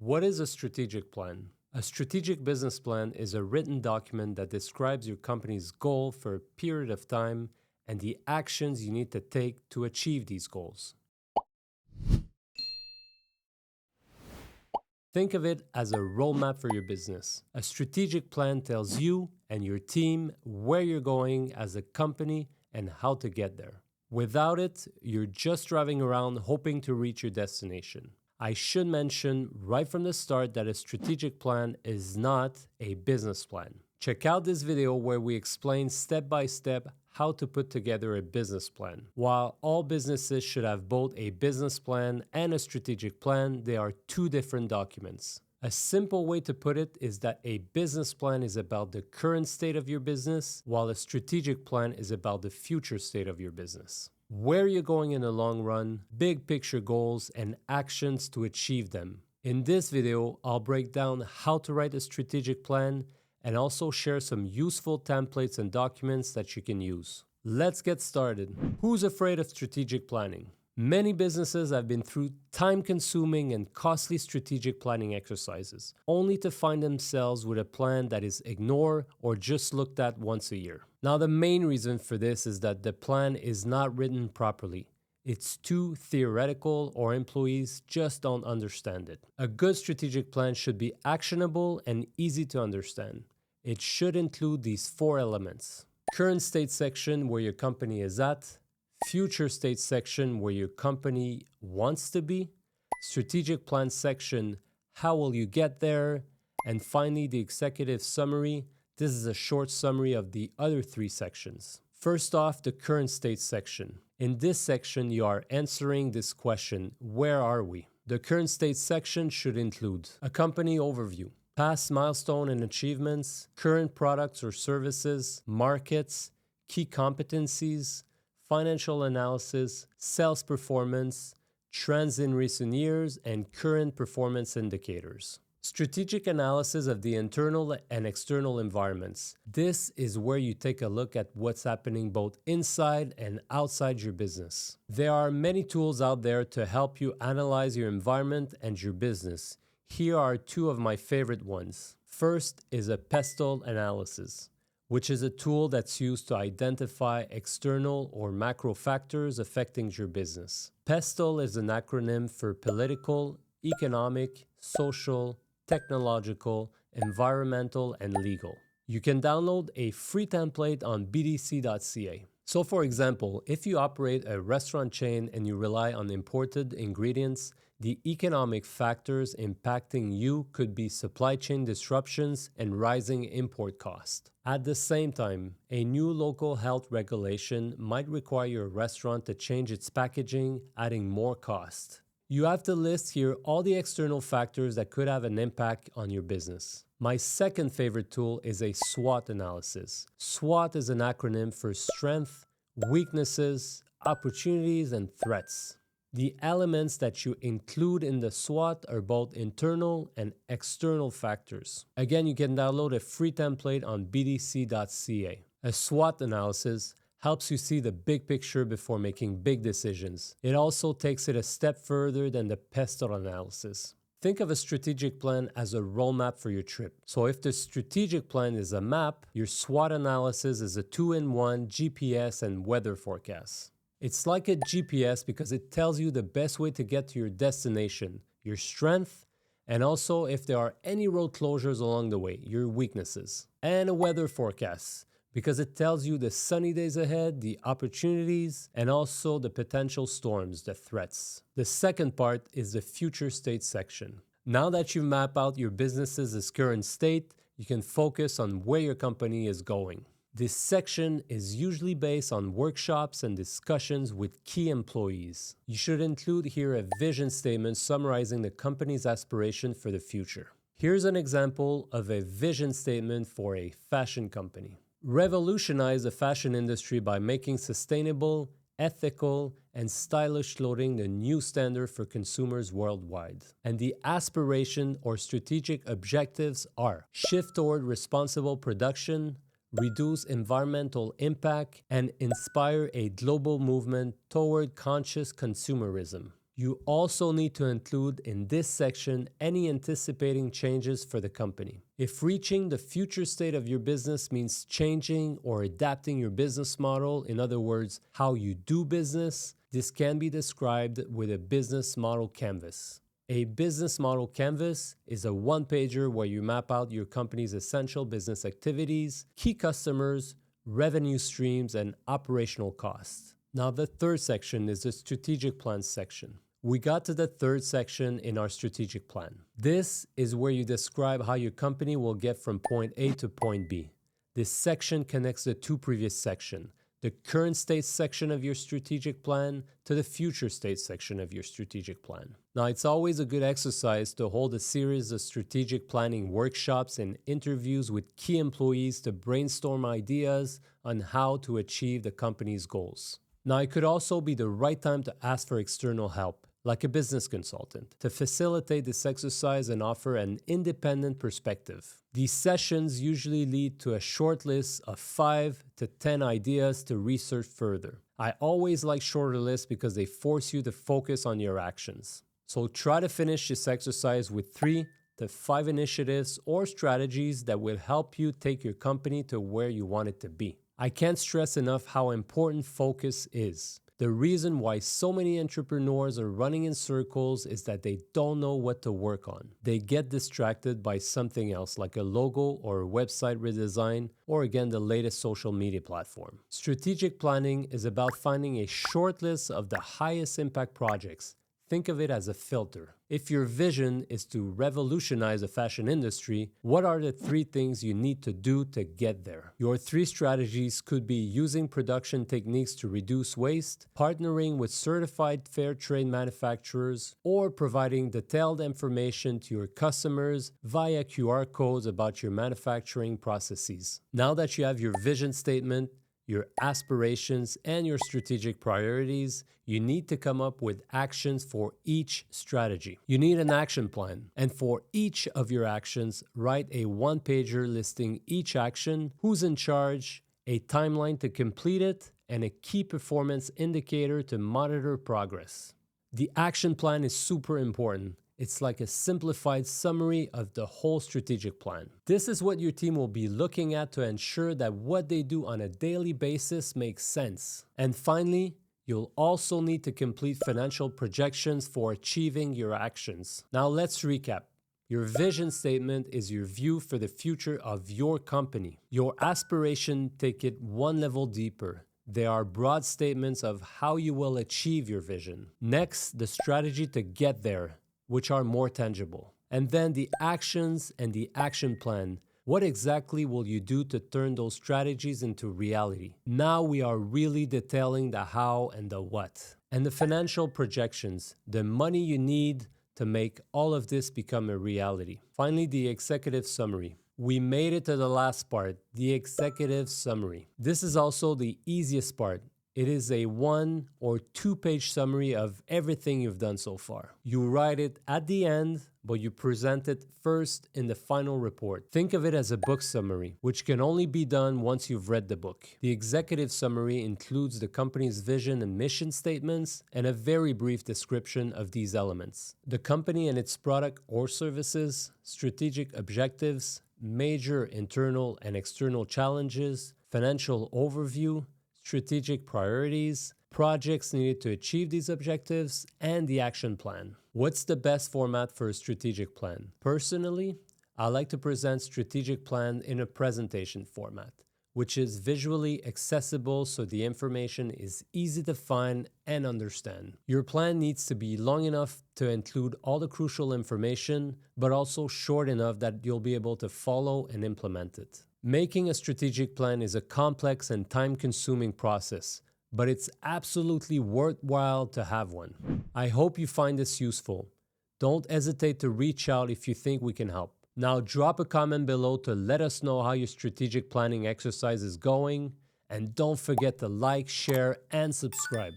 What is a strategic plan? A strategic business plan is a written document that describes your company's goal for a period of time and the actions you need to take to achieve these goals. Think of it as a roadmap for your business. A strategic plan tells you and your team where you're going as a company and how to get there. Without it, you're just driving around hoping to reach your destination. I should mention right from the start that a strategic plan is not a business plan. Check out this video where we explain step by step how to put together a business plan. While all businesses should have both a business plan and a strategic plan, they are two different documents. A simple way to put it is that a business plan is about the current state of your business, while a strategic plan is about the future state of your business. Where you're going in the long run, big picture goals, and actions to achieve them. In this video, I'll break down how to write a strategic plan and also share some useful templates and documents that you can use. Let's get started. Who's afraid of strategic planning? Many businesses have been through time-consuming and costly strategic planning exercises, only to find themselves with a plan that is ignored or just looked at once a year. Now, the main reason for this is that the plan is not written properly. It's too theoretical or employees just don't understand it. A good strategic plan should be actionable and easy to understand. It should include these 4 elements. Current state section where your company is at, future state section where your company wants to be, strategic plan section, how will you get there, and finally the executive summary. This is a short summary of the other 3 sections. First off, the current state section. In this section, you are answering this question, where are we? The current state section should include a company overview, past milestone and achievements, current products or services, markets, key competencies, financial analysis, sales performance, trends in recent years, and current performance indicators. Strategic analysis of the internal and external environments. This is where you take a look at what's happening both inside and outside your business. There are many tools out there to help you analyze your environment and your business. Here are 2 of my favorite ones. First is a PESTEL analysis, which is a tool that's used to identify external or macro factors affecting your business. PESTEL is an acronym for political, economic, social, technological, environmental, and legal. You can download a free template on bdc.ca. So for example, if you operate a restaurant chain and you rely on imported ingredients, the economic factors impacting you could be supply chain disruptions and rising import costs. At the same time, a new local health regulation might require your restaurant to change its packaging, adding more cost. You have to list here all the external factors that could have an impact on your business. My second favorite tool is a SWOT analysis. SWOT is an acronym for strength, weaknesses, opportunities, and threats. The elements that you include in the SWOT are both internal and external factors. Again, you can download a free template on bdc.ca. A SWOT analysis helps you see the big picture before making big decisions. It also takes it a step further than the PESTEL analysis. Think of a strategic plan as a roadmap for your trip. So if the strategic plan is a map, your SWOT analysis is a 2-in-1 GPS and weather forecast. It's like a GPS because it tells you the best way to get to your destination, your strength, and also if there are any road closures along the way, your weaknesses. And a weather forecast, because it tells you the sunny days ahead, the opportunities, and also the potential storms, the threats. The second part is the future state section. Now that you map out your business's current state, you can focus on where your company is going. This section is usually based on workshops and discussions with key employees. You should include here a vision statement summarizing the company's aspiration for the future. Here's an example of a vision statement for a fashion company. Revolutionize the fashion industry by making sustainable, ethical, and stylish clothing the new standard for consumers worldwide. And the aspiration or strategic objectives are shift toward responsible production, reduce environmental impact, and inspire a global movement toward conscious consumerism. You also need to include in this section any anticipating changes for the company. If reaching the future state of your business means changing or adapting your business model, in other words, how you do business, this can be described with a business model canvas. A business model canvas is a one-pager where you map out your company's essential business activities, key customers, revenue streams, and operational costs. Now, the third section is the strategic plan section. We got to the third section in our strategic plan. This is where you describe how your company will get from point A to point B. This section connects the two previous sections, the current state section of your strategic plan to the future state section of your strategic plan. Now, it's always a good exercise to hold a series of strategic planning workshops and interviews with key employees to brainstorm ideas on how to achieve the company's goals. Now, it could also be the right time to ask for external help, like a business consultant, to facilitate this exercise and offer an independent perspective. These sessions usually lead to a short list of 5 to 10 ideas to research further. I always like shorter lists because they force you to focus on your actions. So try to finish this exercise with 3 to 5 initiatives or strategies that will help you take your company to where you want it to be. I can't stress enough how important focus is. The reason why so many entrepreneurs are running in circles is that they don't know what to work on. They get distracted by something else like a logo or a website redesign or again the latest social media platform. Strategic planning is about finding a short list of the highest impact projects. Think of it as a filter. If your vision is to revolutionize the fashion industry, what are the 3 things you need to do to get there? Your 3 strategies could be using production techniques to reduce waste, partnering with certified fair trade manufacturers, or providing detailed information to your customers via QR codes about your manufacturing processes. Now that you have your vision statement, your aspirations, and your strategic priorities, you need to come up with actions for each strategy. You need an action plan, and for each of your actions, write a one-pager listing each action, who's in charge, a timeline to complete it, and a key performance indicator to monitor progress. The action plan is super important. It's like a simplified summary of the whole strategic plan. This is what your team will be looking at to ensure that what they do on a daily basis makes sense. And finally, you'll also need to complete financial projections for achieving your actions. Now let's recap. Your vision statement is your view for the future of your company. Your aspiration take it one level deeper. They are broad statements of how you will achieve your vision. Next, the strategy to get there, which are more tangible. And then the actions and the action plan. What exactly will you do to turn those strategies into reality? Now we are really detailing the how and the what. And the financial projections, the money you need to make all of this become a reality. Finally, the executive summary. We made it to the last part, the executive summary. This is also the easiest part. It is a 1 or 2 page summary of everything you've done so far. You write it at the end, but you present it first in the final report. Think of it as a book summary, which can only be done once you've read the book. The executive summary includes the company's vision and mission statements and a very brief description of these elements. The company and its product or services, strategic objectives, major internal and external challenges, financial overview, strategic priorities, projects needed to achieve these objectives, and the action plan. What's the best format for a strategic plan? Personally, I like to present strategic plan in a presentation format, which is visually accessible so the information is easy to find and understand. Your plan needs to be long enough to include all the crucial information, but also short enough that you'll be able to follow and implement it. Making a strategic plan is a complex and time-consuming process, but it's absolutely worthwhile to have one. I hope you find this useful. Don't hesitate to reach out if you think we can help. Now drop a comment below to let us know how your strategic planning exercise is going, and don't forget to like, share, and subscribe.